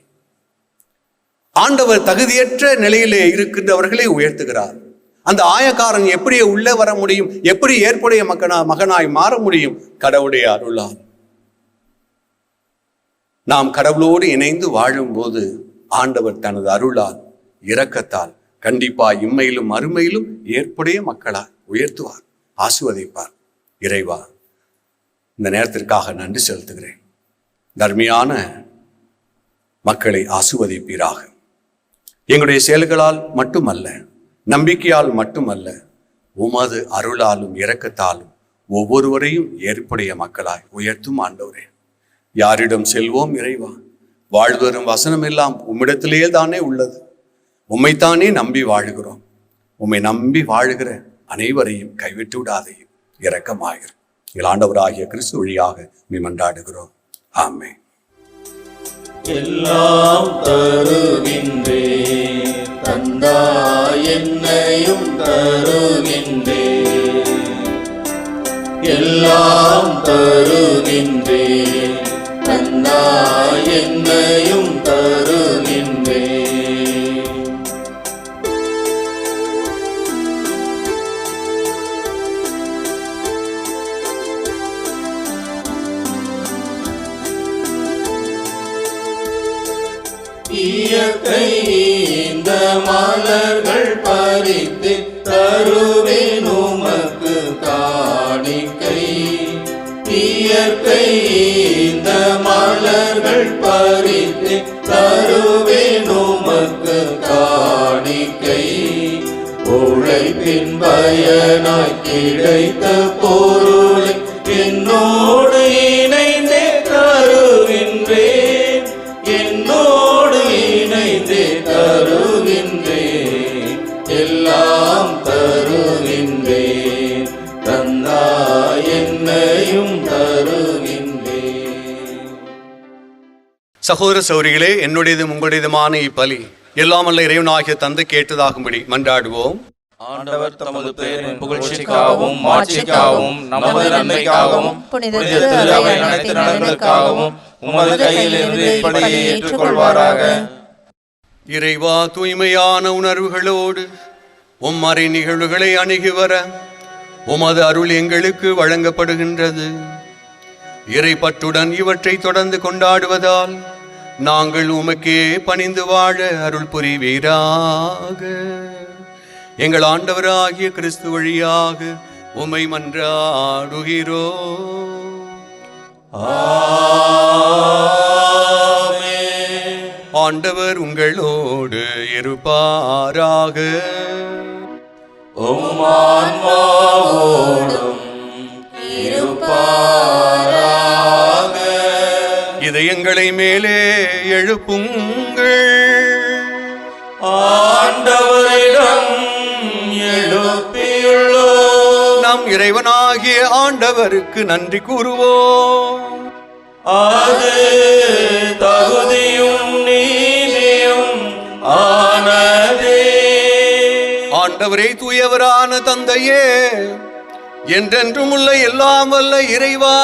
ஆண்டவர் தகுதியற்ற நிலையிலே இருக்கின்றவர்களை உயர்த்துகிறார். அந்த ஆயக்காரன் எப்படி உள்ளே வர முடியும்? எப்படி ஏற்புடைய மகனாய் மாற முடியும்? கடவுளுடைய அருளால். நாம் கடவுளோடு இணைந்து வாழும்போது ஆண்டவர் தனது அருளால், இரக்கத்தால் கண்டிப்பா இம்மையிலும் மறுமையிலும் ஏற்புடைய மக்களால் உயர்த்துவார், ஆசீர்வதிப்பார். இறைவா, இந்த நேரத்திற்காக நன்றி செலுத்துகிறேன். தர்மியான மக்களை ஆசீர்வதிப்பீராக. எங்களுடைய செயல்களால் மட்டுமல்ல, நம்பிக்கையால் மட்டுமல்ல, உமது அருளாலும் இரக்கத்தாலும் ஒவ்வொருவரையும் ஏற்புடைய மக்களாய் உயர்த்தும் ஆண்டவரே. யாரிடம் செல்வோம் இறைவா? வாழ்வரும் வசனம் எல்லாம் உம்மிடத்திலே தானே உள்ளது. உம்மைத்தானே நம்பி வாழுகிறோம். உம்மை நம்பி வாழுகிற அனைவரையும் கைவிட்டு விடாதையும் இரக்கமாயிரும். எங்கள் ஆண்டவராகிய கிறிஸ்து வழியாக மன்றாடுகிறோம். ஆமென். எல்லாம் தருகின்றே தந்தாய் என்னையும் தருகின்றே, எல்லாம் தருகின்றே தந்தாய் என்னையும் தருகின்றே. இயற்கை இந்த மலர்கள் பறித்து தருவேன் உமக்கு காணிக்கை. இயற்கை இந்த மலர்கள் பறித்து தருவேன் உமக்கு காணிக்கை. உழைப்பின் பயனாய் கிடைத்த பொருளை என்னோடு இணைந்தே தருகின்றேன், என்னோடு இணைந்தே தருகின்றேன், எல்லாம் தருகின்றேன், தந்தாய் என்னையும் தருகின்றேன். சகோதர சகோதரிகளே, என்னுடையதும் உங்களுடையதுமான இப்பலி எல்லாம் அல்ல இறைவனாகிய தந்தை கேட்டதாகும்படி மன்றாடுவோம். ஆண்டவர் தமது பெயரின் புகழ்ச்சிக்காகவும் மாட்சிக்காகவும் நமது நன்மைக்காகவும் புனித திரு அவையின் அனைத்து நலன்களுக்காகவும் உமது கையிலிருந்து இப்படியை ஏற்றுக்கொள்வாராக. இறைவா, தூய்மையான உணர்வுகளோடு உம்மறை நிகழ்வுகளை அணுகி வர உமது அருள் எங்களுக்கு வழங்கப்படுகின்றது. இறை பற்றுடன் இவற்றை தொடர்ந்து கொண்டாடுவதால் நாங்கள் உமக்கே பணிந்து வாழ அருள் புரிவீராக. எங்கள் ஆண்டவராகிய கிறிஸ்து வழியாக உம்மை மன்றாடுகிறோம். ஆமென். ஆண்டவர் உங்களோடு இருப்பாராக. உம் ஆன்மாவோடும் இருப்பாராக. இதயங்களை மேலே எழுப்புங்கள். ஆண்டவரிடம் எழுப்பியுள்ளோம். நம் இறைவனாகிய ஆண்டவருக்கு நன்றி கூறுவோம். அது தகுதியும் நீதியும் ஆனதே. ஆண்டவரே, தூயவரான தந்தையே, என்றென்றும் உள்ள எல்லாம் வல்ல இறைவா,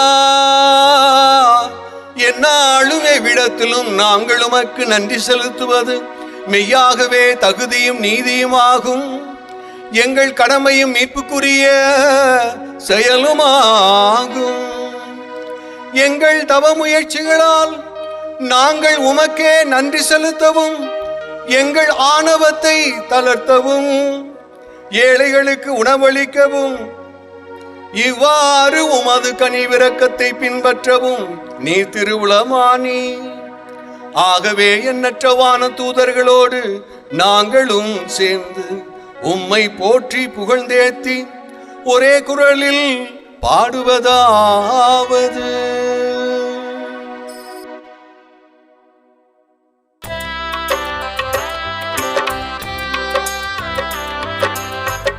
எந்நாளும் எவ்விடத்திலும் நாங்கள் உமக்கு நன்றி செலுத்துவது மெய்யாகவே தகுதியும் நீதியுமாகும். எங்கள் கடமையும் மீட்புக்குரிய செயலுமாகும். எங்கள் தவ முயற்சிகளால் நாங்கள் உமக்கே நன்றி செலுத்தவும், எங்கள் ஆணவத்தை தளர்த்தவும், ஏழைகளுக்கு உணவளிக்கவும், இவ்வாறு உமது கனிவிரக்கத்தை பின்பற்றவும் நீ திருவுளமானி. ஆகவே எண்ணற்ற வான தூதர்களோடு நாங்களும் சேர்ந்து உம்மை போற்றி புகழ்ந்தேத்தி ஒரே குரலில் பாடுவதாவது: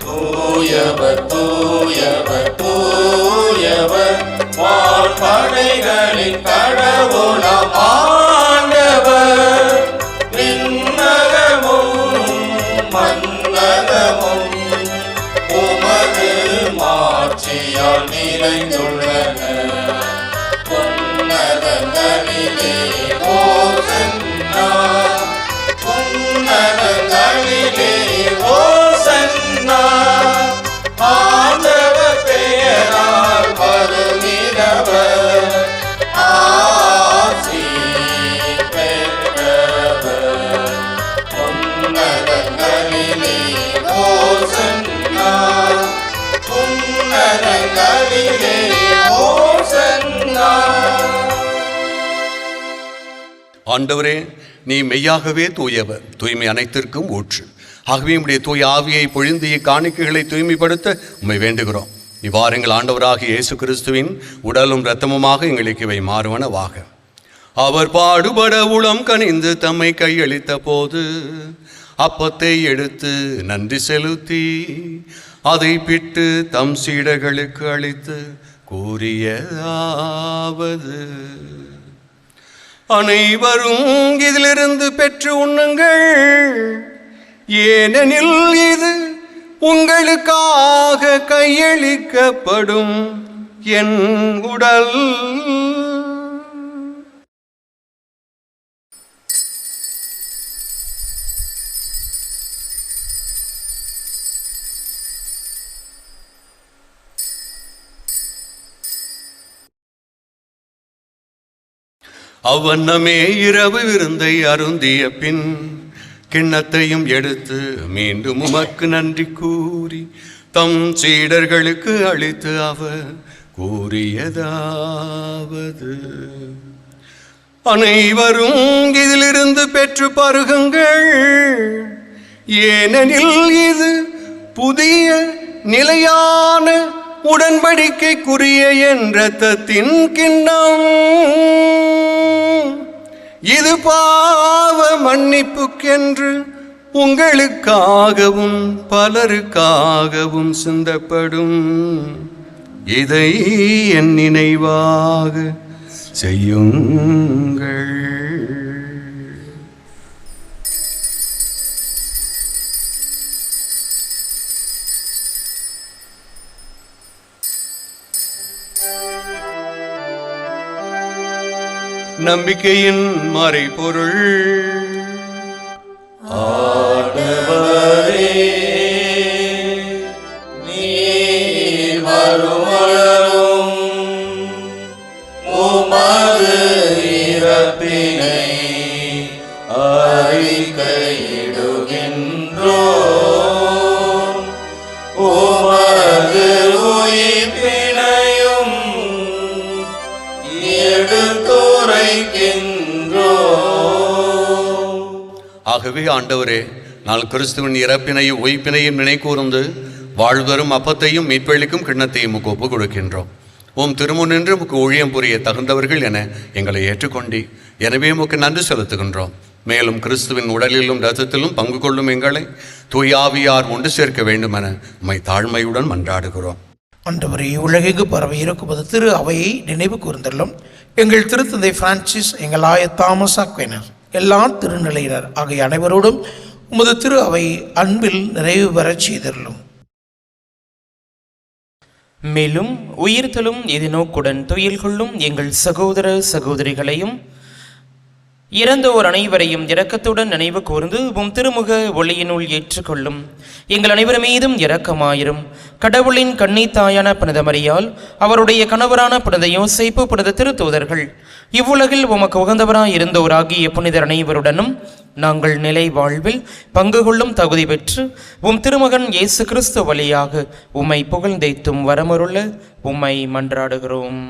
தூயவர் தூயவர் தூயவர் வான்படைகளின் கடவுளாம் ஆண்டவர். விண்ணகமும் மண்ணகமும் உமது மாட்சியால் நிறைந்துள்ளன. உன்னதங்களிலே ஓசன்னா, உன்னதங்களிலே ஓசன்னா. ஆண்டவர் பெயரால் வருகிறவர், ஆசி பெற்றவர். உன்னதங்களிலே ஓசன்னா, உன்னதங்களிலே ஓசன்னா. ஆண்டவரே, நீ மெய்யாகவே தூயவர், தூய்மை அனைத்திற்கும் ஊற்று. ஆகவே உம்முடைய தூய ஆவியை பொழிந்து காணிக்கைகளை தூய்மைப்படுத்த உம்மை வேண்டுகிறோம். இவ்வாறு எங்கள் ஆண்டவராகிய இயேசு கிறிஸ்துவின் உடலும் இரத்தமுமாக எங்களுக்கு இவை மாறுவனவாக. அவர் பாடுபட உளம் கனிந்து தம்மை கையளித்த போது அப்பத்தை எடுத்து நன்றி செலுத்தி அதை பிட்டு தம் சீடர்களுக்கு அளித்து கூறியதாவது: அனைவரும் இதிலிருந்து பெற்று உண்ணுங்கள், ஏனெனில் இது உங்களுக்காக கையளிக்கப்படும் என் உடல். அவ்வண்ணமே இரவு விருந்தை அருந்திய பின் கிண்ணத்தையும் எடுத்து மீண்டும் உமக்கு நன்றி கூறி தம் சீடர்களுக்கு அளித்து அவர் கூறியதாவது: அனைவரும் இதிலிருந்து பெற்று பருகுங்கள், ஏனெனில் இது புதிய நிலையான உடன்படிக்கைக்குரிய என் இரத்தத்தின் கிண்ணம். இது பாவ மன்னிப்புக்கென்று உங்களுக்காகவும் பலருக்காகவும் சிந்தப்படும். இதை என் நினைவாக செய்யுங்கள். நம்பிக்கையின் மறைபொருள். ஆண்டவரே, நீர் வருமளவும் உமது இறப்பினை அறிக்கையிடுகின்றோம், உமது உயிர்ப்பினையும் ஆகவே ஆண்டவரே, நாள் கிறிஸ்துவின் இறப்பினையும் உயிர்ப்பினையும் நினைக்கூர்ந்து வாழ்வரும் அப்பத்தையும் மீட்பளிக்கும் கிண்ணத்தையும் உமக்கு ஒப்புக் கொடுக்கின்றோம். உம் திருமுன்னின்று உமக்கு ஊழியம் புரிய தகுந்தவர்கள் என எங்களை ஏற்றுக்கொண்டி, எனவே உமக்கு நன்றி செலுத்துகின்றோம். மேலும் கிறிஸ்துவின் உடலிலும் இரத்தத்திலும் பங்கு கொள்ளும் எங்களை தூயாவியார் ஒன்று சேர்க்க வேண்டும் என உம்மை தாழ்மையுடன் மன்றாடுகிறோம். ஆண்டவரே, உலகெங்கு பரவி இருக்கும்போது திரு அவையை நினைவு கூர்ந்தள்ளும். எங்கள் திருத்தந்தை பிரான்சிஸ், எங்கள் ஆயர் தாமஸ் அக்வினர், எல்லா திருநிலையினர் ஆகிய அனைவரோடும் உமது திரு அவை அன்பில் நிறைவு பெறச் செய்தருளும். மேலும் உயிர்த்தலும் எதிர்நோக்குடன் துயில் கொள்ளும் எங்கள் சகோதர சகோதரிகளையும் இறந்தோர் அனைவரையும் இரக்கத்துடன் நினைவு கூர்ந்து உம் திருமுக ஒளியினுள் ஏற்றுக்கொள்ளும். எங்கள் அனைவர் மீதும் இரக்கமாயிரும். கடவுளின் கன்னித்தாயான புனித மரியாள், அவருடைய கணவரான புனித யோசேப்பு, புனித திருத்தூதர்கள், இவ்வுலகில் உமக்கு உகந்தவராய் இருந்தோராகிய புனிதர் அனைவருடனும் நாங்கள் நிலை வாழ்வில் பங்கு கொள்ளும் தகுதி பெற்று உம் திருமகன் இயேசு கிறிஸ்து வழியாக உம்மை புகழ்ந்தேத்தும் வரமருள உம்மை மன்றாடுகிறோம்.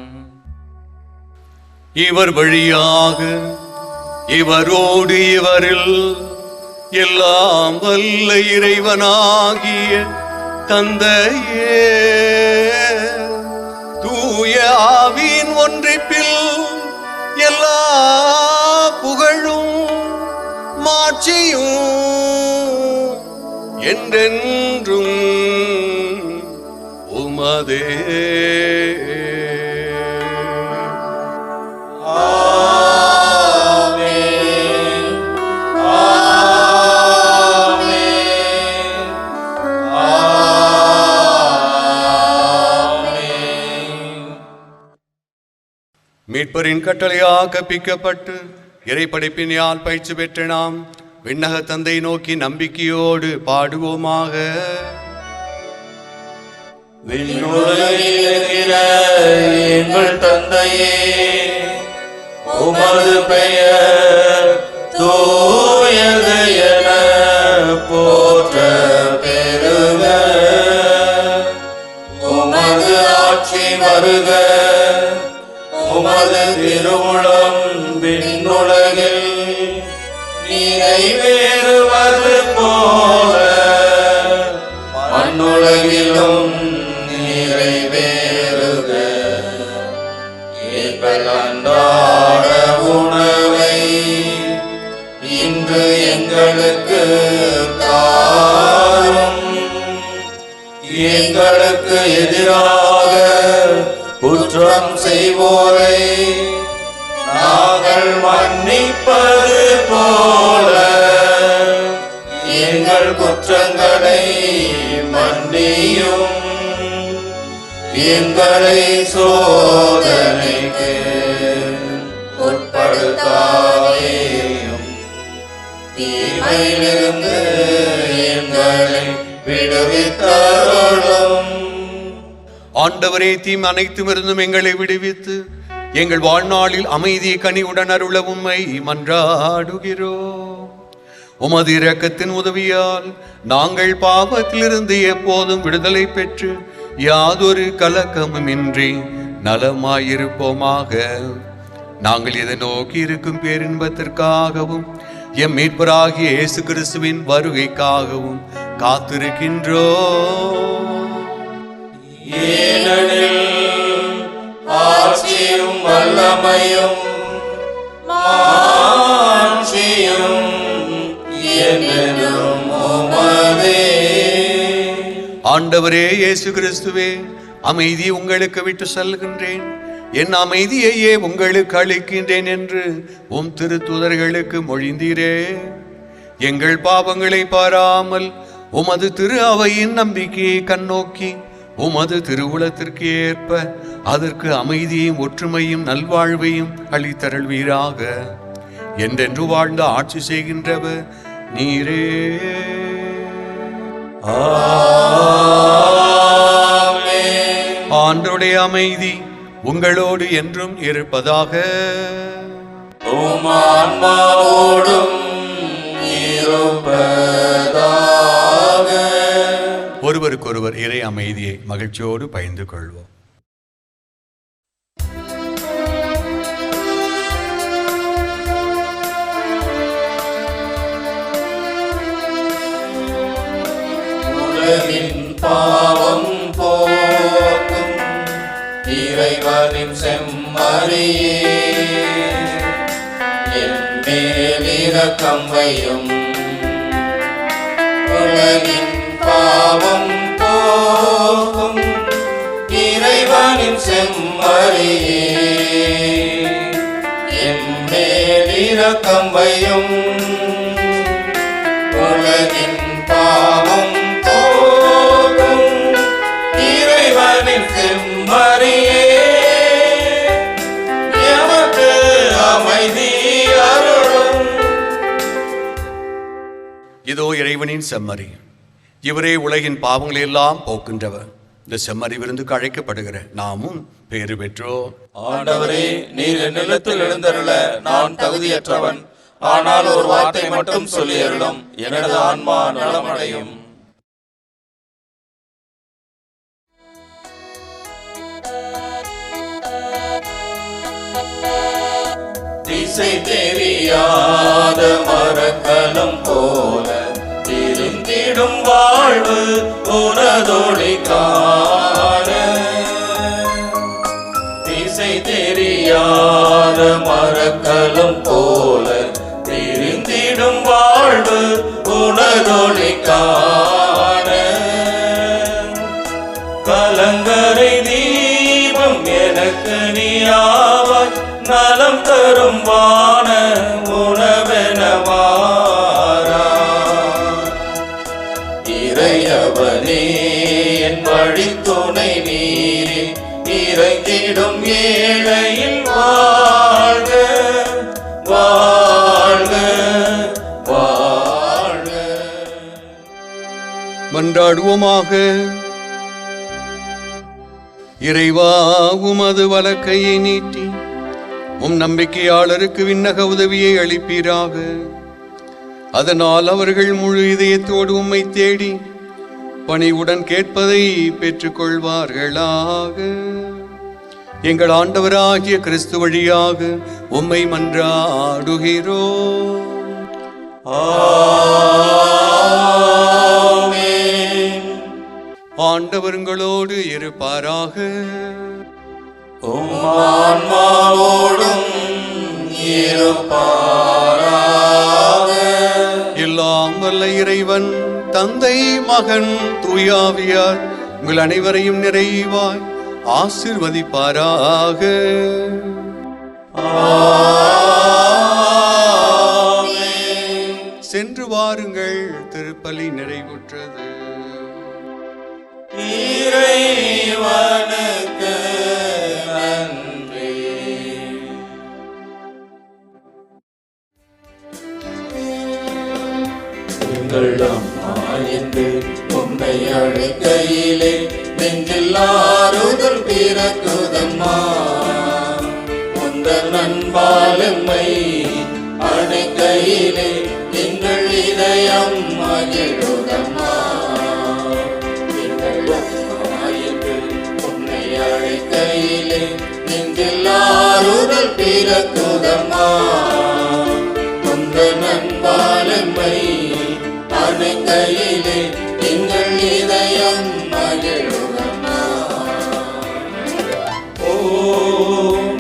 இவர் வழியாக, இவரோடு, இவரில் எல்லாம் வல்ல இறைவனாகிய தந்தையே, தூய ஆவியின் ஒன்றிப்பில் எல்லா புகழும் மாட்சியும் என்றென்றும் உமதே. மீட்பரின் கட்டளையாக கற்பிக்கப்பட்டு இறைப்படைப்பினால் பயிற்சி பெற்ற நாம் விண்ணக தந்தை நோக்கி நம்பிக்கையோடு பாடுவோமாக. விண்ணுலகில் இருக்கிற எங்கள் தந்தையே, உமது பெயர் தூயது என போற்ற பெறுக. உமது ஆட்சி வருக. உமது திருவுளம் விண்ணுலகில் நிறைவேறுவது போல மண்ணுலகிலும் நிறைவேறுக. எங்கள் அன்றாட உணவை எங்களுக்கு எதிராக குற்றம் செய்வோரை நாங்கள் மன்னிப்பது போல எங்கள் குற்றங்களை மன்னியும். எங்களை சோதனைக்கு உட்படுத்தாதேயும், தீமையிலிருந்து எங்களை விடுவித்தருளும். ஆண்டவரே, தீமை அனைத்துமிருந்தும் எங்களை விடுவித்து எங்கள் வாழ்நாளில் அமைதியை கனிவுடன் அருள உம்மை மன்றாடுகிறோம். உமது இரக்கத்தின் உதவியால் நாங்கள் பாவத்திலிருந்து எப்போதும் விடுதலை பெற்று யாதொரு கலக்கமுமின்றி நலமாயிருப்போமாக. நாங்கள் இதை நோக்கி இருக்கும் பேரின்பத்திற்காகவும் எம் மீட்பராகிய இயேசு கிறிஸ்துவின் வருகைக்காகவும் காத்திருக்கின்றோம். ஏனெனில் ஆட்சியும் வல்லமையும் மாட்சியும் என்றென்றும் உமதே. ஆண்டவரே இயேசு கிறிஸ்துவே, அமைதி உங்களுக்கு விட்டு செல்கின்றேன், என் அமைதியையே உங்களுக்கு அளிக்கின்றேன் என்று உம் திருத்தூதர்களுக்கு மொழிந்தீரே. எங்கள் பாவங்களை பாராமல் உமது திரு அவையின் நம்பிக்கையை கண்ணோக்கி உமது திருவுளத்திற்கு ஏற்ப அதற்கு அமைதியையும் ஒற்றுமையும் நல்வாழ்வையும் அளித்தருள்வீராக. என்றென்று வாழ்ந்து ஆட்சி செய்கின்றவர் நீரே. ஆண்டவருடைய அமைதி உங்களோடு என்றும் இருப்பதாக. உம் ஆன்மாவோடும் இருப்பதாக. ஒருவருக்கொருவர் இறை அமைதியை மகிழ்ச்சியோடு பகிர்ந்து கொள்வோம். உலகின் பாவம் போக்கும் இறைவனின் செம்மறியே, என் மேல் இரக்கம் வையும். உலகின் பாவம் போக்கும் இறைவனின் செம்மறியே, என் மேல் இரக்கம் வையும். உலகின் பாவம் போக்கும் இறைவனின் செம்மறியே, எமக்கு அமைதி அருளும். இதோ இறைவனின் செம்மறி, இவரே உலகின் பாவங்களை எல்லாம் போக்கின்றவர். இந்த செம்மறி விருந்துக்கு அழைக்கப்படுகிற நாமும் பேறு பெற்றோம். ஆண்டவரே, நீர் என் நிலத்தில் எழுந்தருள நான் தகுதியற்றவன். ஆனால் ஒரு வார்த்தை மட்டும் சொல்லி அருளும், எனது ஆன்மா நலமடையும். திசை தெரியாத மரக்கலம் போல திருந்திடும் வாழ்வு உனதொளி காண. திசை தெரியாத மரக்கலம் போல திருந்திடும் வாழ்வு உனதொளி காண. கலங்கரை தீபம் எனக்கு நீயாவாய், நலம் தரும் வான உணவெனவாரா. இறையவனே என் வழித்துணை நீரே, இறங்கிடும் ஏழையில் வாழ்க வாழ்க வாழ்க. மன்றாடுவோமாக. இறைவா, உமது வலக்கையை நீட்டி உம் நம்பிக்கையாளருக்கு விண்ணக உதவியை அளிப்பீராக. அதனால் அவர்கள் முழு இதயத்தோடு உம்மை தேடி பணிவுடன் கேட்பதை பெற்றுக்கொள்வார்களாக. எங்கள் ஆண்டவராகிய கிறிஸ்து வழியாக உம்மை மன்றாடுகிறோம். ஆமென். ஆண்டவர்களோடு இருப்பாராக. உம் ஆன்மாவோடும் இருப்பாராக. எல்லாம் வல்ல இறைவன் தந்தை, மகன், தூயாவியார் உங்கள் அனைவரையும் நிறைவாய் ஆசீர்வதிப்பாராக. சென்று வாருங்கள், திருப்பலி நிறைவுற்றது. இறைவனுக்கு நன்றி. எங்கள் அம்மா என்று உன்னை அழைக்கையிலே நெஞ்சில் ஆறுதல் பிறக்குதம்மா. உந்தன் அன்பால் எம்மை அழைக்கையிலே எங்கள் இதயம் மகிழுதம்மா. எங்கள் அம்மா என்று உன்னை அழைக்கையிலே நெஞ்சில் ஆறுதல் பிறக்குதம்மா. உந்தன் அன்பால் எம்மை அழைக்கையிலே எங்கள் இதயம் மகிழுதம்மா. ஓ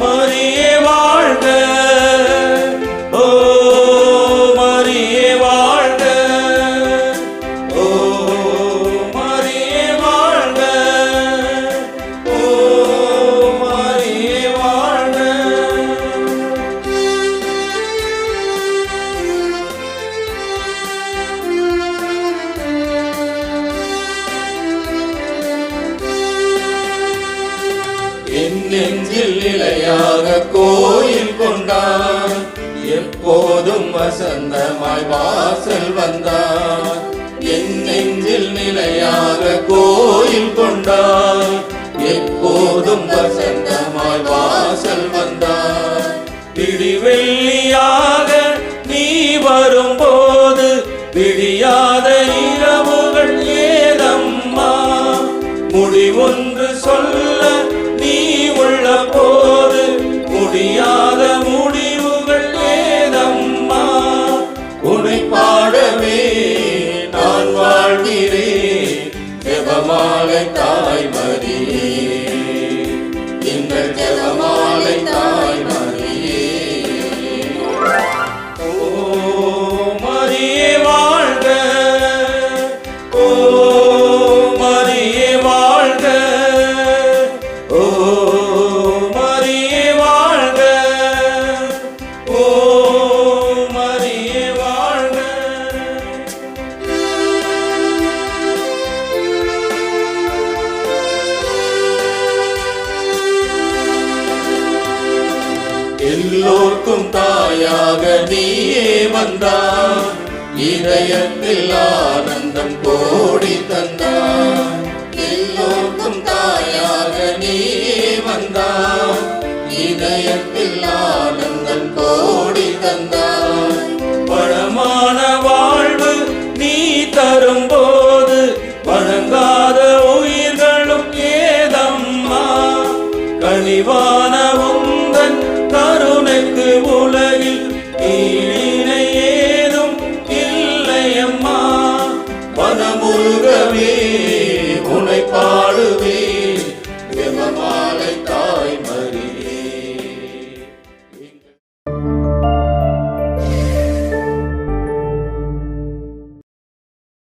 மரியே வாழ்க, ஓ மரியே வாழ்க, ஓ மரியே வாழ்க, ஓ மரியே வாழ்க. என் நெஞ்சில் நிலையாக கோயில் கொண்டார், எப்போதும் வசந்தமாய் வாசல் வந்தார். என் நெஞ்சில் நிலையாக கோயில் கொண்டார், எப்போதும் வசந்தமாய் வாசல் வந்தார். பிடிவெள்ளியாக நீ வரும்போது விடியாத இரவுகள் ஏதம்மா. முடிவொன்று சொல்ல நீ உள்ள போது முடியாத முடிவுகள் ஏதம்மா. உன்னை பாடவே நான் வாழ்கிறேன், ஜெபமாலை தாய்மரியே, எங்கள் ஜெபமாலை தாய்மரியே. ஓ மரியே வாழ்க, ஓ மரியே வாழ்க, ஓ மரியே வாழ்க, ஓ மரியே வாழ்க. எல்லோர்க்கும் தாயாக நீயே வந்தார், இதயத்தில் ஆனந்தம் கோடி தந்தார். எல்லோர்க்கும் தாயாக நீயே வந்தார், இதயத்தில் ஆனந்தம் கோடி தந்தார். வளமான வாழ்வு நீ தரும்போது வழங்காத உயிர்களும் ஏதம்மா. கனிவான